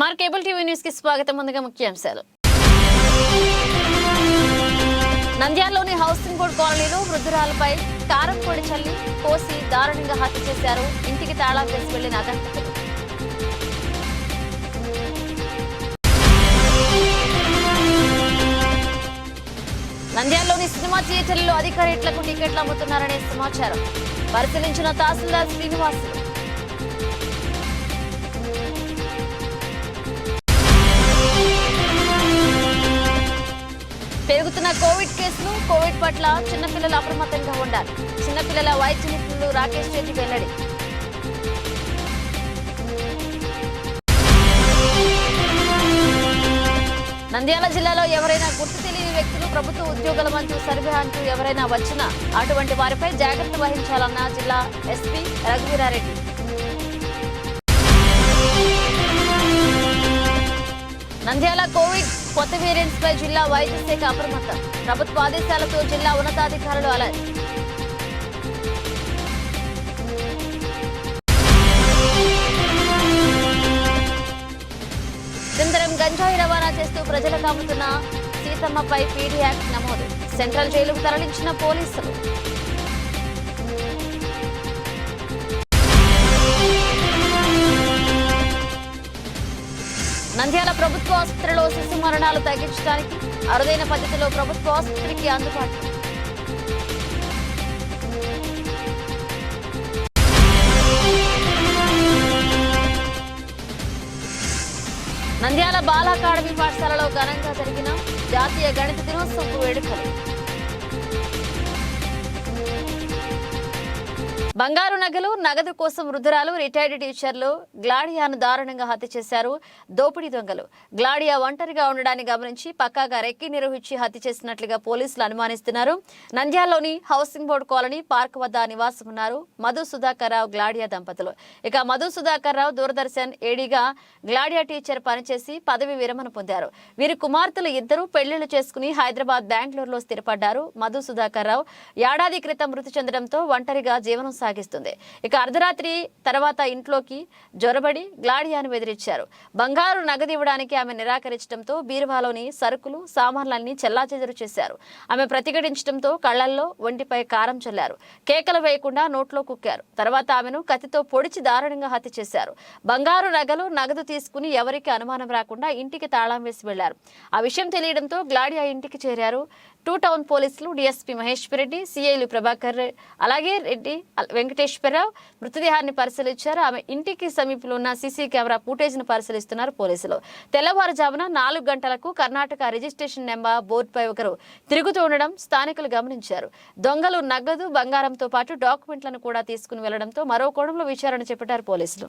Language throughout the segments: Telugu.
కుమార్ కేబుల్ టీవీ న్యూస్ కి స్వాగతం. ముందుగా ముఖ్యాంశాలు. నంద్యాలలోని హౌసింగ్ బోర్డు కాలనీలో వృద్ధురాలపై కారం పొడి చల్లి కోసి దారుణంగా హత్య చేశారు. ఇంటికి తాళం వేసి వెళ్లిన అగంతకులు. నంద్యాలలోని సినిమా థియేటర్లలో అధిక రేట్లకు టికెట్లు అమ్ముతున్నారనే సమాచారం. పరిశీలించిన తహసీల్దార్ శ్రీనివాసులు. పెరుగుతున్న కోవిడ్ కేసులు, కోవిడ్ పట్ల చిన్నపిల్లలు అప్రమత్తంగా ఉండాలి. చిన్నపిల్లల వైద్య నిపుణులు రాకేష్ రెడ్డి వెల్లడి. నంద్యాల జిల్లాలో ఎవరైనా గుర్తు తెలియని వ్యక్తులు ప్రభుత్వ ఉద్యోగుల మంచు సర్వే అంటూ ఎవరైనా వచ్చినా అటువంటి వారిపై జాగ్రత్త వహించాలన్న జిల్లా ఎస్పీ రఘువీరారెడ్డి. నంద్యాల కోవిడ్ కొత్త వేరియంట్స్ పై జిల్లా వైద్య శాఖ అప్రమత్తం. ప్రభుత్వ ఆదేశాలతో జిల్లా ఉన్నతాధికారులు అలర్ట్. నిరంతరం గంజాయి రవాణా చేస్తూ ప్రజలకు అమ్ముతున్న సీతమ్మపై పీడీ యాక్ట్ నమోదు. సెంట్రల్ జైలుకు తరలించిన పోలీసులు. నంద్యాల ప్రభుత్వ ఆసుపత్రిలో శిశు మరణాలు తగ్గించడానికి అరుదైన పద్ధతిలో ప్రభుత్వ ఆసుపత్రికి అందుబాటు. నంద్యాల బాల అకాడమీ పాఠశాలలో ఘనంగా జరిగిన జాతీయ గణిత దినోత్సవ వేడుకలు. బంగారు నగలు, నగదు కోసం వృద్ధురాలు, రిటైర్డ్ టీచర్లు గ్లాడియాను దారుణంగా హత్య చేశారు దోపిడీ దొంగలు. గ్లాడియా ఒంటరిగా ఉండడాన్ని గమనించి పక్కాగా రెక్కి నిర్వహించి హత్య చేసినట్లుగా పోలీసులు అనుమానిస్తున్నారు. నంద్యాలలోని హౌసింగ్ బోర్డు కాలనీ పార్క్ వద్ద నివాసం ఉన్నారు మధు సుధాకర్ రావు, గ్లాడియా దంపతులు. ఇక మధు సుధాకర్ రావు దూరదర్శన్ ఏడీగా గ్లాడియా టీచర్ పనిచేసి పదవి విరమణ పొందారు. వీరి కుమార్తెలు ఇద్దరు పెళ్లిళ్లు చేసుకుని హైదరాబాద్, బెంగళూరులో స్థిరపడ్డారు. మధు సుధాకర్ రావు ఏడాది క్రితం మృతి చెందడంతో ఒంటరిగా జీవనం సాగిస్తుంది. ఇక అర్ధరాత్రి తర్వాత ఇంట్లోకి జొరబడి గ్లాడియాను బెదిరించారు. బంగారు నగదు ఇవ్వడానికి ఆమె నిరాకరించడంతో బీరువాలోని సరుకులు, సామాన్లన్నీ చెల్లాచెదరు చేశారు. ఆమె ప్రతిఘటించడంతో కళ్లల్లో, ఒంటిపై కారం చల్లారు. కేకలు వేయకుండా నోట్లో కుక్కారు. తర్వాత ఆమెను కత్తితో పొడిచి దారుణంగా హత్య చేశారు. బంగారు నగలు, నగదు తీసుకుని ఎవరికి అనుమానం రాకుండా ఇంటికి తాళం వేసి వెళ్లారు. ఆ విషయం తెలియడంతో గ్లాడియా ఇంటికి చేరారు. 2 టౌన్ పోలీసులు, డీఎస్పీ మహేశ్వర్ రెడ్డి, సిఐలు ప్రభాకర్, అలాగే రెడ్డి, వెంకటేశ్వరరావు మృతదేహాన్ని పరిశీలించారు. ఆమె ఇంటికి సమీపంలో ఉన్న సీసీ కెమెరా ఫుటేజ్ ను పరిశీలిస్తున్నారు పోలీసులు. తెల్లవారుజామున 4 గంటలకు కర్ణాటక రిజిస్ట్రేషన్ నెంబర్ బోర్డుపై ఒకరు తిరుగుతూ ఉండడం స్థానికులు గమనించారు. దొంగలు నగదు, బంగారంతో పాటు డాక్యుమెంట్లను కూడా తీసుకుని వెళ్లడంతో మరో కోణంలో విచారణ చేపట్టారు పోలీసులు.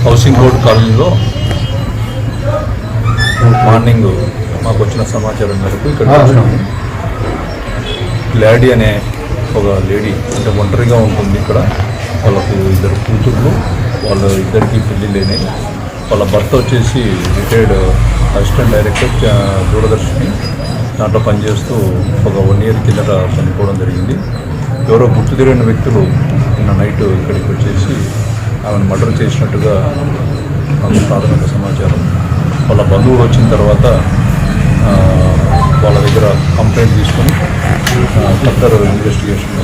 హౌసింగ్ బోర్డు కాలనీలో మార్నింగ్ మాకు వచ్చిన సమాచారం మేరకు ఇక్కడ వచ్చినాము. గ్లాడీ అనే ఒక లేడీ అంటే ఒంటరిగా ఉంటుంది. ఇక్కడ వాళ్ళకు 2 కూతుర్లు, వాళ్ళ ఇద్దరికి పెళ్లి లేని. వాళ్ళ భర్త వచ్చేసి రిటైర్డ్ అసిస్టెంట్ డైరెక్టర్ దూరదర్శని, దాంట్లో పనిచేస్తూ ఒక 1 year కిందట చనిపోవడం జరిగింది. ఎవరో గుర్తు తెలియని వ్యక్తులు నిన్న నైట్ ఇక్కడికి వచ్చేసి ఆమెను మర్డర్ చేసినట్టుగా మాకు ప్రాథమిక సమాచారం. వాళ్ళ బంధువులు వచ్చిన తర్వాత వాళ్ళ దగ్గర కంప్లైంట్ తీసుకొని ఫర్దర్ ఇన్వెస్టిగేషన్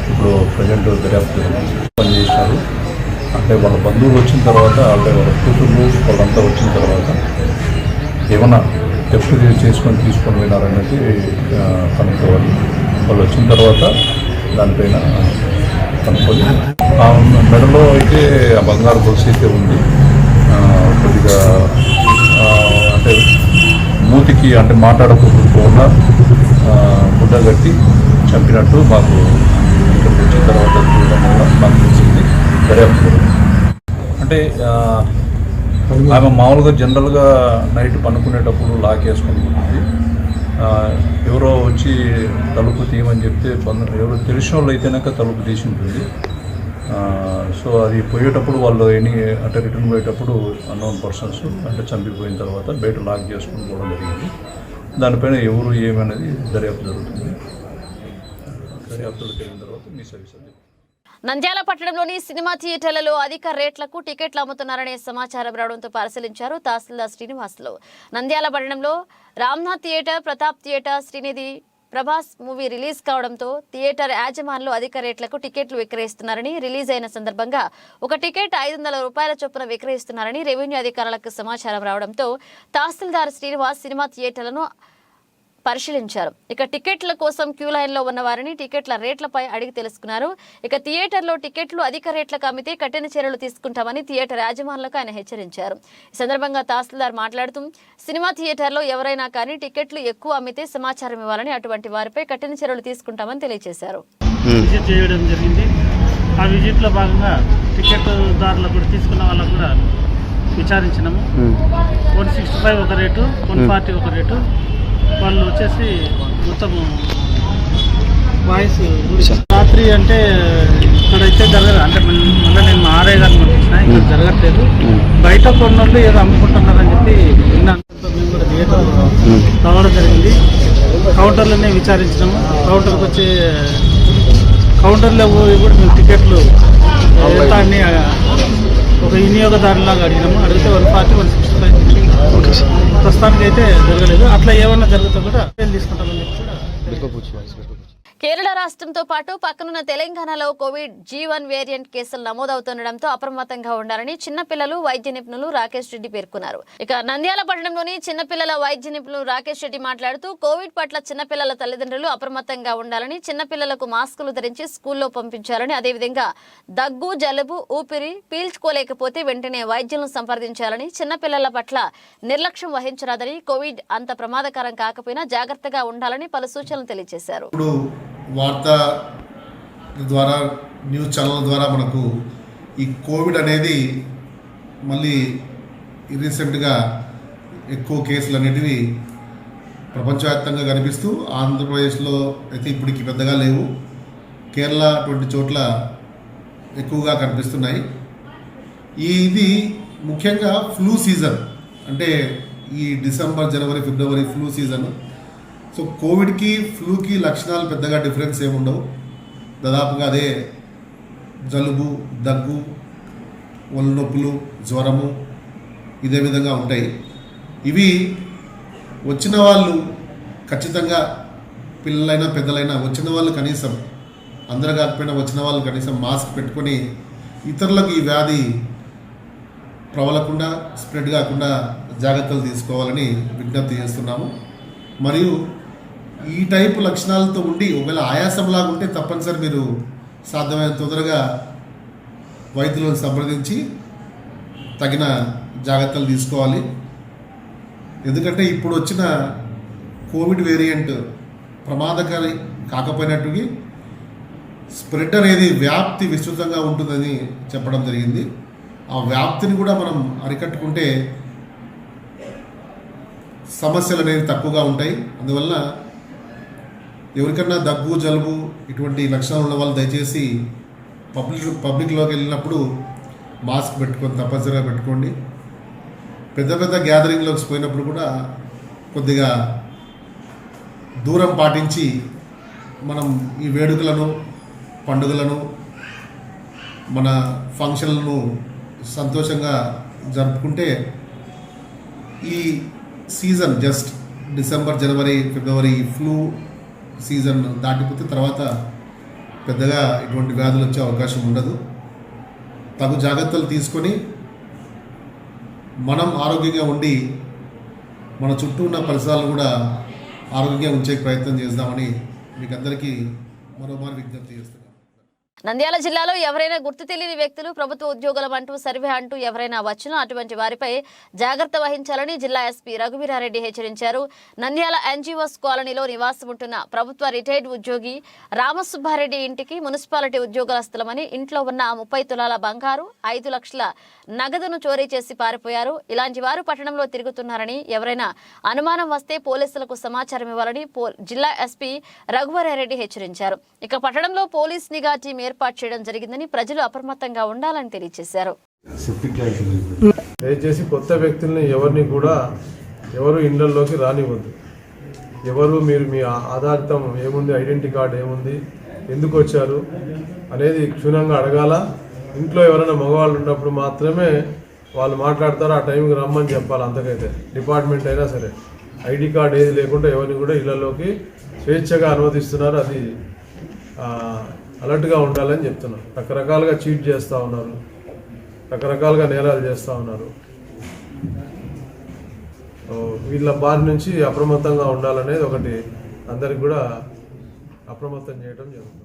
ఇప్పుడు ప్రజెంట్ దర్యాప్తు పనిచేసినారు. అంటే వాళ్ళ బంధువులు వచ్చిన తర్వాత, అంటే వాళ్ళ కూతుర్లు వాళ్ళంతా వచ్చిన తర్వాత ఏమన్నా టెస్ట్ చేసుకొని తీసుకొని వెళ్ళారనేది కనుక్కోవాలి. వాళ్ళు వచ్చిన తర్వాత దానిపైన కనుక్కొని మెడలో అయితే ఆ బంగారు గొలుసు అయితే ఉంది. కొద్దిగా అంటే మూతికి అంటే మాట్లాడకపోకుండా గుడ్డ కట్టి చంపినట్టు మాకు ఇక్కడికి వచ్చిన తర్వాత చూడడం వల్ల మాకు తెలిసింది. దర్యాప్తు అంటే ఆమె మామూలుగా జనరల్గా నైట్ పనుకునేటప్పుడు లాక్ వేసుకుంటుంది. ఎవరో వచ్చి తలుపు తీయమని చెప్తే ఎవరో తెలిసిన వాళ్ళు అయితేనాక తలుపు తీసి ఉంటుంది. సో అది పోయేటప్పుడు వాళ్ళు అంటే రిటర్న్ పోయేటప్పుడు అన్నోన్ పర్సన్స్ అంటే చంపిపోయిన తర్వాత బయట లాక్ చేసుకుని పోవడం జరిగింది. దానిపైన ఎవరు ఏమనేది దర్యాప్తు జరుగుతుంది. దర్యాప్తులకు వెళ్ళిన తర్వాత మీ సర్వీస్. నంద్యాల పట్టణంలోని సినిమా థియేటర్లలో అధిక రేట్లకు టికెట్లు అమ్ముతున్నారనే సమాచారం రావడంతో పరిశీలించారు తహసీల్దార్ శ్రీనివాసులు. నంద్యాల పట్టణంలో Ramnath theatre, Pratap theatre, Srinidhi Prabhas movie release కావడంతో థియేటర్ యాజమానులు అధిక రేట్లకు టికెట్లు విక్రయిస్తున్నారని, రిలీజ్ అయిన సందర్భంగా ఒక టికెట్ 500 రూపాయల చొప్పున విక్రయిస్తున్నారని రెవెన్యూ అధికారులకు సమాచారం రావడంతో తహసీల్దార్ శ్రీనివాస్ సినిమా థియేటర్లను పరిశీలించారు. ఇక టికెట్ల కోసం క్యూ లైన్లో ఉన్న వారిని టికెట్ల రేట్లపై అడిగి తెలుసుకున్నారు. ఇక థియేటర్లో టికెట్లు అధిక రేట్లకు అమ్మితే కఠిన చర్యలు తీసుకుంటామని థియేటర్ యాజమానులకు ఆయన హెచ్చరించారు. ఈ సందర్భంగా తహసీల్దార్ మాట్లాడుతూ సినిమా థియేటర్లో ఎవరైనా కానీ టికెట్లు ఎక్కువ అమ్మితే సమాచారం ఇవ్వాలని, అటువంటి వారిపై కఠిన చర్యలు తీసుకుంటామని తెలియజేశారు. విజిట్ చేయడం జరిగింది. ఆ విజిట్లో భాగంగా టికెట్ దారులు కూడా తీసుకున్న వాళ్ళకు కూడా విచారించినాము. 165 ఒక రేటు, 140 ఒక రేటు. వాళ్ళు వచ్చేసి మొత్తము వాయిస్ రాత్రి అంటే ఇక్కడైతే జరగదు, అంటే మళ్ళీ నేను మా ఆర్ఐ గారిని పంపించిన, ఇక్కడ జరగట్లేదు. బయట కొన్నోళ్ళు ఏదో అమ్ముకుంటున్నారని చెప్పి విన్నాను. మేము కూడా థియేటర్ రావడం జరిగింది. కౌంటర్లోనే విచారించినాము. కౌంటర్కి వచ్చి కౌంటర్లో కూడా మేము టికెట్లు ఎంత అన్ని ఒక వినియోగదారులాగా అడిగినాము. అడిగితే 140, 165 ప్రస్తుతానికి అయితే జరగలేదు. అట్లా ఏమన్నా జరిగితే కూడా తీసుకుంటామని చెప్పి కూడా. కేరళ రాష్ట్రంతో పాటు పక్కనున్న తెలంగాణలో కోవిడ్ G1 వేరియంట్ కేసులు నమోదవుతుండటంతో అప్రమత్తంగా ఉండాలని చిన్నపిల్లలు వైద్య నిపుణులు రాకేష్ రెడ్డి పేర్కొన్నారు. ఇక నంద్యాల పట్టణంలోని చిన్నపిల్లల వైద్య నిపుణులు రాకేష్ రెడ్డి మాట్లాడుతూ కోవిడ్ పట్ల చిన్నపిల్లల తల్లిదండ్రులు అప్రమత్తంగా ఉండాలని, చిన్నపిల్లలకు మాస్కులు ధరించి స్కూల్లో పంపించాలని, అదేవిధంగా దగ్గు, జలుబు, ఊపిరి పీల్చుకోలేకపోతే వెంటనే వైద్యులను సంప్రదించాలని, చిన్నపిల్లల పట్ల నిర్లక్ష్యం వహించరాదని, కోవిడ్ అంత ప్రమాదకరం కాకపోయినా జాగ్రత్తగా ఉండాలని పలు సూచనలు తెలియజేశారు. వార్తా ద్వారా, న్యూస్ ఛానల్ ద్వారా మనకు ఈ కోవిడ్ అనేది మళ్ళీ రీసెంట్గా ఎక్కువ కేసులు అనేటివి ప్రపంచవ్యాప్తంగా కనిపిస్తూ, ఆంధ్రప్రదేశ్లో అయితే ఇప్పటికి పెద్దగా లేవు, కేరళ 20 చోట్ల ఎక్కువగా కనిపిస్తున్నాయి. ఇది ముఖ్యంగా ఫ్లూ సీజన్, అంటే ఈ డిసెంబర్, జనవరి, ఫిబ్రవరి ఫ్లూ సీజన్. సో కోవిడ్కి ఫ్లూకి లక్షణాలు పెద్దగా డిఫరెన్స్ ఏముండవు. దాదాపుగా అదే జలుబు, దగ్గు, ఒళ్ళు నొప్పులు, జ్వరము ఇదే విధంగా ఉంటాయి. ఇవి వచ్చిన వాళ్ళు ఖచ్చితంగా, పిల్లలైనా పెద్దలైనా వచ్చిన వాళ్ళు కనీసం, అందరూ కాకపోయినా వచ్చిన వాళ్ళు కనీసం మాస్క్ పెట్టుకొని ఇతరులకు ఈ వ్యాధి ప్రబలకుండా, స్ప్రెడ్ కాకుండా జాగ్రత్తలు తీసుకోవాలని విజ్ఞప్తి చేస్తున్నాము. మరియు ఈ టైపు లక్షణాలతో ఉండి ఒకవేళ ఆయాసంలాగా ఉంటే తప్పనిసరి మీరు సాధ్యమైన తొందరగా వైద్యులను సంప్రదించి తగిన జాగ్రత్తలు తీసుకోవాలి. ఎందుకంటే ఇప్పుడు వచ్చిన కోవిడ్ వేరియంట్ ప్రమాదకారి కాకపోయినట్టుగా స్ప్రెడ్ అనేది వ్యాప్తి విస్తృతంగా ఉంటుందని చెప్పడం జరిగింది. ఆ వ్యాప్తిని కూడా మనం అరికట్టుకుంటే సమస్యలు అనేవి తక్కువగా ఉంటాయి. అందువల్ల ఎవరికన్నా దగ్గు, జలుబు ఇటువంటి లక్షణాలు ఉన్న వాళ్ళు దయచేసి పబ్లిక్లోకి వెళ్ళినప్పుడు మాస్క్ పెట్టుకొని తప్పనిసరిగా పెట్టుకోండి. పెద్ద పెద్ద గ్యాదరింగ్లోకి పోయినప్పుడు కూడా కొద్దిగా దూరం పాటించి మనం ఈ వేడుకలను, పండుగలను, మన ఫంక్షన్లను సంతోషంగా జరుపుకుంటే ఈ సీజన్ జస్ట్ డిసెంబర్, జనవరి, ఫిబ్రవరి ఫ్లూ సీజన్ దాటిపోతే తర్వాత పెద్దగా ఇటువంటి వ్యాధులు వచ్చే అవకాశం ఉండదు. తగు జాగ్రత్తలు తీసుకొని మనం ఆరోగ్యంగా ఉండి మన చుట్టూ ఉన్న పరిసరాలను కూడా ఆరోగ్యంగా ఉంచే ప్రయత్నం చేద్దామని మీకు అందరికీ మరోమారు విజ్ఞప్తి చేస్తున్నాను. నంద్యాల జిల్లాలో ఎవరైనా గుర్తు తెలియని వ్యక్తులు ప్రభుత్వ ఉద్యోగులం అంటూ సర్వే అంటూ ఎవరైనా వచ్చినా అటువంటి వారిపై జాగ్రత్త వహించాలని జిల్లా ఎస్పీ రఘువీరారెడ్డి హెచ్చరించారు. నంద్యాల ఎన్జీఓస్ కాలనీలో నివాసం ఉంటున్న ప్రభుత్వ రిటైర్డ్ ఉద్యోగి రామసుబ్బారెడ్డి ఇంటికి మున్సిపాలిటీ ఉద్యోగస్తులమని, ఇంట్లో ఉన్న 30 తులాల బంగారు, 5 లక్షల నగదును చోరీ చేసి పారిపోయారు. ఇలాంటి వారు పట్టణంలో తిరుగుతున్నారని, ఎవరైనా అనుమానం వస్తే పోలీసులకు సమాచారం ఇవ్వాలని జిల్లా ఎస్పీ రఘువీరారెడ్డి హెచ్చరించారు. ఇక పట్టణంలో పోలీస్ నిఘా టీం ఏర్పాటు చేయడం జరిగిందని, ప్రజలు అప్రమత్తంగా ఉండాలని తెలియజేశారు. దయచేసి కొత్త వ్యక్తుల్ని ఎవరిని కూడా ఎవరు ఇళ్లలోకి రానివ్వద్దు. ఎవరు మీరు మీ ఆధారితం ఏముంది, ఐడెంటిటీ కార్డు ఏముంది, ఎందుకు వచ్చారు అనేది క్షుణ్ణంగా అడగాల. ఇంట్లో ఎవరైనా మగవాళ్ళు ఉన్నప్పుడు మాత్రమే వాళ్ళు మాట్లాడతారు, ఆ టైంకి రమ్మని చెప్పాలి. అంతకైతే డిపార్ట్మెంట్ అయినా సరే ఐడి కార్డు ఏది లేకుండా ఎవరిని కూడా ఇళ్లలోకి స్వేచ్ఛగా అనుమతిస్తున్నారు. అది అలర్ట్గా ఉండాలని చెప్తున్నారు. రకరకాలుగా చీట్ చేస్తూ ఉన్నారు, రకరకాలుగా నేరాలు చేస్తూ ఉన్నారు. వీళ్ళ బారి నుంచి అప్రమత్తంగా ఉండాలనేది ఒకటి అందరికి కూడా అప్రమత్తం చేయడం జరుగుతుంది.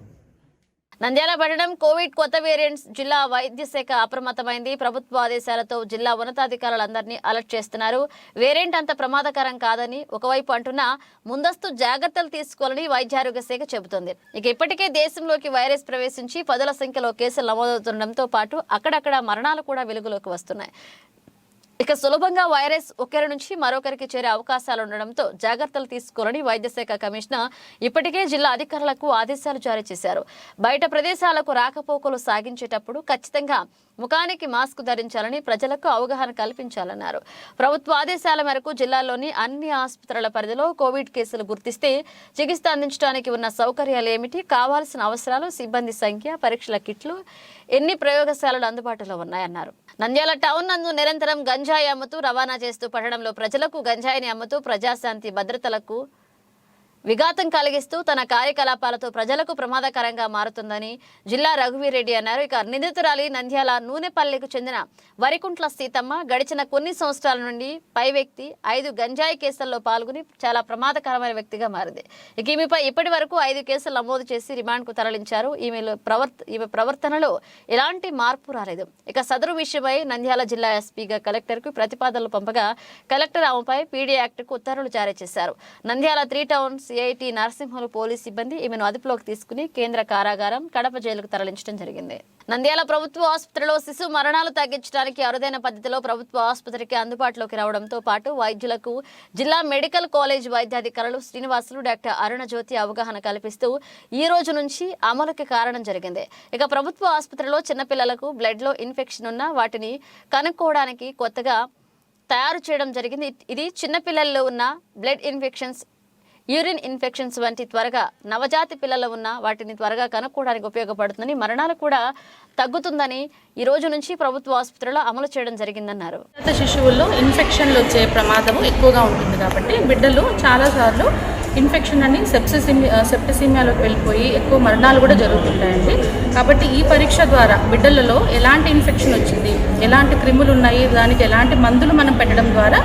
నంద్యాల పట్టణం కోవిడ్ కొత్త వేరియంట్స్ జిల్లా వైద్య శాఖ అప్రమత్తమైంది. ప్రభుత్వ ఆదేశాలతో జిల్లా ఉన్నతాధికారులందరినీ అలర్ట్ చేస్తున్నారు. వేరియంట్ అంత ప్రమాదకరం కాదని ఒకవైపు అంటున్నా ముందస్తు జాగ్రత్తలు తీసుకోవాలని వైద్యారోగ్య శాఖ చెబుతోంది. ఇక ఇప్పటికే దేశంలోకి వైరస్ ప్రవేశించి 10ల సంఖ్యలో కేసులు నమోదవుతుండటంతో పాటు అక్కడక్కడ మరణాలు కూడా వెలుగులోకి వస్తున్నాయి. ఇక సులభంగా వైరస్ ఒకరి నుంచి మరొకరికి చేరే అవకాశాలు ఉండడంతో జాగ్రత్తలు తీసుకోవాలని వైద్య శాఖ కమిషనర్ ఇప్పటికే జిల్లా అధికారులకు ఆదేశాలు జారీ చేశారు. బయట ప్రదేశాలకు రాకపోకలు సాగించేటప్పుడు ఖచ్చితంగా ముఖానికి మాస్క్ ధరించాలని ప్రజలకు అవగాహన కల్పించాలన్నారు. ప్రభుత్వ ఆదేశాల మేరకు జిల్లాలోని అన్ని ఆసుపత్రుల పరిధిలో కోవిడ్ కేసులు గుర్తిస్తే చికిత్స అందించడానికి ఉన్న సౌకర్యాలు ఏమిటి, కావాల్సిన అవసరాలు, సిబ్బంది సంఖ్య, పరీక్షల కిట్లు, ఎన్ని ప్రయోగశాలలు అందుబాటులో ఉన్నాయన్నారు. నంద్యాల టౌన్ నందు నిరంతరం గంజాయి అమ్ముతూ రవాణా చేస్తూ పట్టణంలో ప్రజలకు గంజాయిని అమ్ముతూ ప్రజాశాంతి భద్రతలకు విఘాతం కలిగిస్తూ తన కార్యకలాపాలతో ప్రజలకు ప్రమాదకరంగా మారుతుందని జిల్లా రఘువీరెడ్డి అన్నారు. ఇక నిందితురాలి నంద్యాల నూనెపల్లికి చెందిన వరికుంట్ల సీతమ్మ గడిచిన కొన్ని సంవత్సరాల నుండి పై వ్యక్తి 5 గంజాయి కేసుల్లో పాల్గొని చాలా ప్రమాదకరమైన వ్యక్తిగా మారింది. ఇక ఈమెపై ఇప్పటి వరకు 5 కేసులు నమోదు చేసి రిమాండ్కు తరలించారు. ఈమె ప్రవర్తనలో ఎలాంటి మార్పు రాలేదు. ఇక సదరు విషయమై నంద్యాల జిల్లా ఎస్పీగా కలెక్టర్కు ప్రతిపాదనలు పంపగా కలెక్టర్ ఆమెపై పీడీ యాక్ట్కు ఉత్తర్వులు జారీ చేశారు. Nandyal 3 town CIT Narasimhulu police సిబ్బంది ఈమెను అదుపులోకి తీసుకుని కేంద్ర కారాగారం కడప జైలుకు తరలించడం జరిగింది. నంద్యాల ప్రభుత్వ ఆసుపత్రిలో శిశు మరణాలు తగ్గించడానికి అరుదైన పద్ధతిలో ప్రభుత్వ ఆసుపత్రికి అందుబాటులోకి రావడంతో పాటు వైద్యులకు జిల్లా మెడికల్ కాలేజ్ వైద్యాధికారులు శ్రీనివాసులు, డాక్టర్ అరుణజ్యోతి అవగాహన కల్పిస్తూ ఈ రోజు నుంచి అమలుకి కారణం జరిగింది. ఇక ప్రభుత్వ ఆసుపత్రిలో చిన్నపిల్లలకు బ్లడ్లో ఇన్ఫెక్షన్ ఉన్న వాటిని కనుక్కోవడానికి కొత్తగా తయారు చేయడం జరిగింది. ఇది చిన్నపిల్లల్లో ఉన్న బ్లడ్ ఇన్ఫెక్షన్స్, యూరిన్ ఇన్ఫెక్షన్స్ వంటి త్వరగా నవజాతి పిల్లలు ఉన్న వాటిని త్వరగా కనుక్కోవడానికి ఉపయోగపడుతుందని, మరణాలు కూడా తగ్గుతుందని ఈ రోజు నుంచి ప్రభుత్వ ఆసుపత్రిలో అమలు చేయడం జరిగిందన్నారు. శిశువుల్లో ఇన్ఫెక్షన్లు వచ్చే ప్రమాదము ఎక్కువగా ఉంటుంది కాబట్టి బిడ్డలు చాలాసార్లు ఇన్ఫెక్షన్ అని సెప్టిసిమియాలోకి వెళ్ళిపోయి ఎక్కువ మరణాలు కూడా జరుగుతుంటాయండి. కాబట్టి ఈ పరీక్ష ద్వారా బిడ్డలలో ఎలాంటి ఇన్ఫెక్షన్ వచ్చింది, ఎలాంటి క్రిములు ఉన్నాయి, దానికి ఎలాంటి మందులు మనం పెట్టడం ద్వారా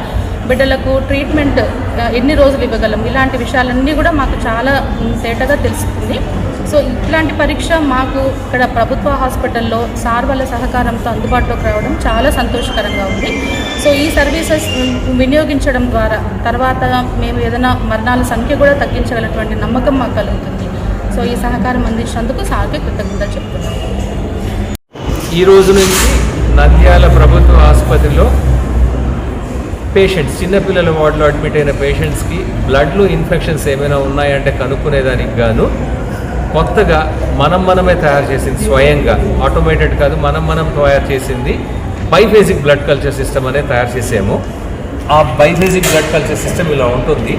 బిడ్డలకు ట్రీట్మెంట్ ఎన్ని రోజులు ఇవ్వగలం, ఇలాంటి విషయాలన్నీ కూడా మాకు చాలా తేటగా తెలుస్తుంది. సో ఇట్లాంటి పరీక్ష మాకు ఇక్కడ ప్రభుత్వ హాస్పిటల్లో సార్ వాళ్ళ సహకారంతో అందుబాటులోకి రావడం చాలా సంతోషకరంగా ఉంది. సో ఈ సర్వీసెస్ వినియోగించడం ద్వారా తర్వాత మేము ఏదైనా మరణాల సంఖ్య కూడా తగ్గించగలటువంటి నమ్మకం మాకు కలుగుతుంది. సో ఈ సహకారం అందించినందుకు సార్కి కృతజ్ఞతలు చెప్తున్నాను. ఈ రోజు నుంచి నంద్యాల ప్రభుత్వ ఆసుపత్రిలో పేషెంట్స్, చిన్నపిల్లల వార్డులో అడ్మిట్ అయిన పేషెంట్స్కి బ్లడ్లో ఇన్ఫెక్షన్స్ ఏమైనా ఉన్నాయంటే కనుక్కునేదానికి గాను కొత్తగా మనమే తయారు చేసింది, స్వయంగా ఆటోమేటెడ్ కాదు, మనం తయారు చేసింది బైఫేజిక్ బ్లడ్ కల్చర్ సిస్టమ్ అనేది తయారు చేసాము. ఆ బైఫేజిక్ బ్లడ్ కల్చర్ సిస్టమ్ ఇలా ఉంటుంది.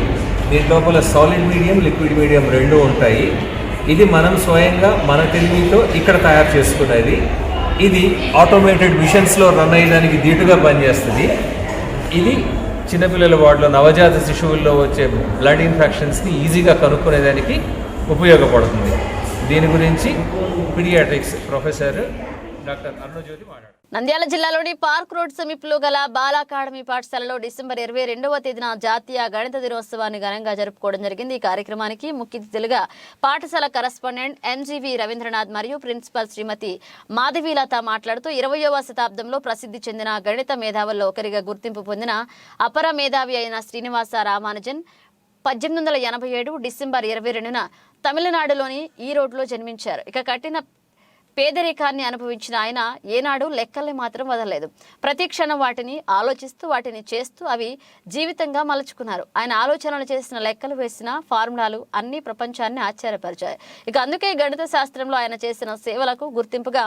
దీని లోపల సాలిడ్ మీడియం, లిక్విడ్ మీడియం రెండూ ఉంటాయి. ఇది మనం స్వయంగా మన తెలివితో ఇక్కడ తయారు చేసుకునేది. ఇది ఆటోమేటెడ్ మిషన్స్లో రన్ అయ్యడానికి ధీటుగా పనిచేస్తుంది. ఇది చిన్నపిల్లల వార్డులో నవజాత శిశువుల్లో వచ్చే బ్లడ్ ఇన్ఫెక్షన్స్ని ఈజీగా కనుక్కునేదానికి ఉపయోగపడుతుంది. దీని గురించి పీడియాట్రిక్స్ ప్రొఫెసర్ డాక్టర్ అరుణజ్యోతి మాట్లాడారు. నంద్యాల జిల్లాలోని పార్క్ రోడ్ సమీపంలో గల బాల అకాడమీ పాఠశాలలో డిసెంబర్ 22వ తేదీన జాతీయ గణిత దినోత్సవాన్ని ఘనంగా జరుపుకోవడం జరిగింది. ఈ కార్యక్రమానికి ముఖ్య అతిథులుగా పాఠశాల కరస్పాండెంట్ ఎంజీవి రవీంద్రనాథ్ మరియు ప్రిన్సిపల్ శ్రీమతి మాధవీలత మాట్లాడుతూ 20వ శతాబ్దంలో ప్రసిద్ధి చెందిన గణిత మేధావుల్లో ఒకరిగా గుర్తింపు పొందిన అపర మేధావి అయిన శ్రీనివాస రామానుజన్ 1887 డిసెంబర్ 22న తమిళనాడులోని ఈరోడ్లో జన్మించారు. ఇక కఠిన పేదరికాన్ని అనుభవించిన ఆయన ఏనాడు లెక్కల్ని మాత్రం వదలలేదు. ప్రతి క్షణం వాటిని ఆలోచిస్తూ వాటిని చేస్తూ అవి జీవితంగా మలుచుకున్నారు. ఆయన ఆలోచనలు చేసిన లెక్కలు వేసిన ఫార్ములాలు అన్ని ప్రపంచాన్ని ఆశ్చర్యపరిచాయి. ఇక అందుకే గణిత శాస్త్రంలో ఆయన చేసిన సేవలకు గుర్తింపుగా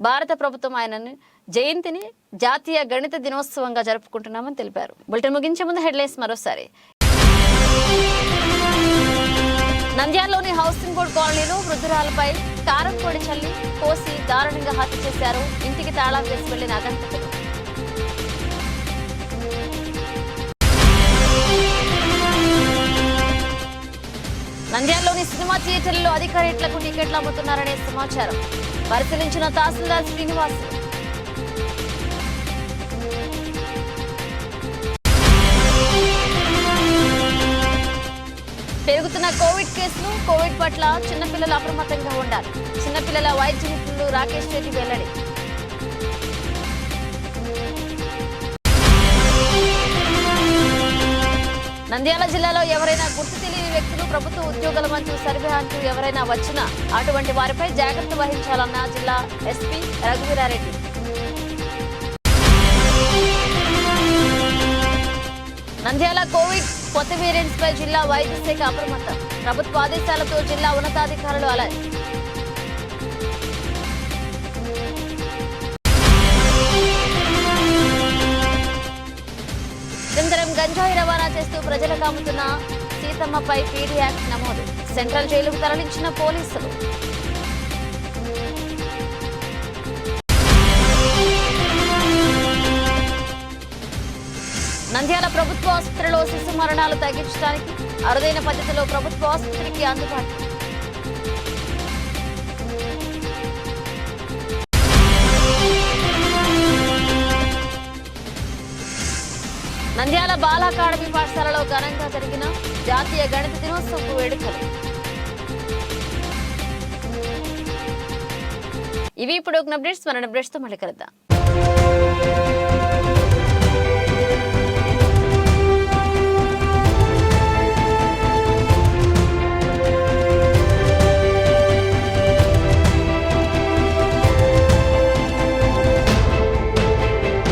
భారత ప్రభుత్వం ఆయనను జయంతిని జాతీయ గణిత దినోత్సవంగా జరుపుకుంటున్నామని తెలిపారు. బులెటిన్ ముగించే ముందు హెడ్లైన్స్ మరోసారి. నంద్యాలలోని హౌసింగ్ బోర్డు కాలనీలో వృద్ధురాలపై కారం పొడి చల్లి కోసి దారుణంగా హత్య చేశారు ఇంటికి తాళం వేసి వెళ్లిన అగంతకులు. నంద్యాలలోని సినిమా థియేటర్లలో అధిక రేట్లకు టికెట్లు అమ్ముతున్నారనే సమాచారం పరిశీలించిన తహసీల్దార్ శ్రీనివాస్. పెరుగుతున్న కోవిడ్ కేసులు, కోవిడ్ పట్ల చిన్నపిల్లలు అప్రమత్తంగా ఉండాలి. చిన్నపిల్లల వైద్య నిపుణులు రాకేష్ రెడ్డి వెల్లడి. నంద్యాల జిల్లాలో ఎవరైనా గుర్తు తెలియని వ్యక్తులు ప్రభుత్వ ఉద్యోగుల మంచు సర్వే అంటూ ఎవరైనా వచ్చినా అటువంటి వారిపై జాగ్రత్త వహించాలన్న జిల్లా ఎస్పీ రఘువీరారెడ్డి. నంద్యాల కోవిడ్ కొత్త వేరియంట్స్ పై జిల్లా వైద్య శాఖ అప్రమత్తం. ప్రభుత్వ ఆదేశాలతో జిల్లా ఉన్నతాధికారులు అలర్ట్. నిరంతరం గంజాయి రవాణా చేస్తూ ప్రజలకు అమ్ముతున్న సీతమ్మపై పీడీ యాక్ట్ నమోదు. సెంట్రల్ జైలుకు తరలించిన పోలీసులు. నంద్యాల ప్రభుత్వ ఆసుపత్రిలో శిశు మరణాలు తగ్గించడానికి అరుదైన పద్ధతిలో ప్రభుత్వ ఆసుపత్రికి అందుబాటు. నంద్యాల బాల అకాడమీ పాఠశాలలో ఘనంగా జరిగిన జాతీయ గణిత దినోత్సవ వేడుకలు. ఇవి ఇప్పుడు అప్డేట్స్. మన అప్డేట్స్ తో మళ్ళీ కలుద్దాం.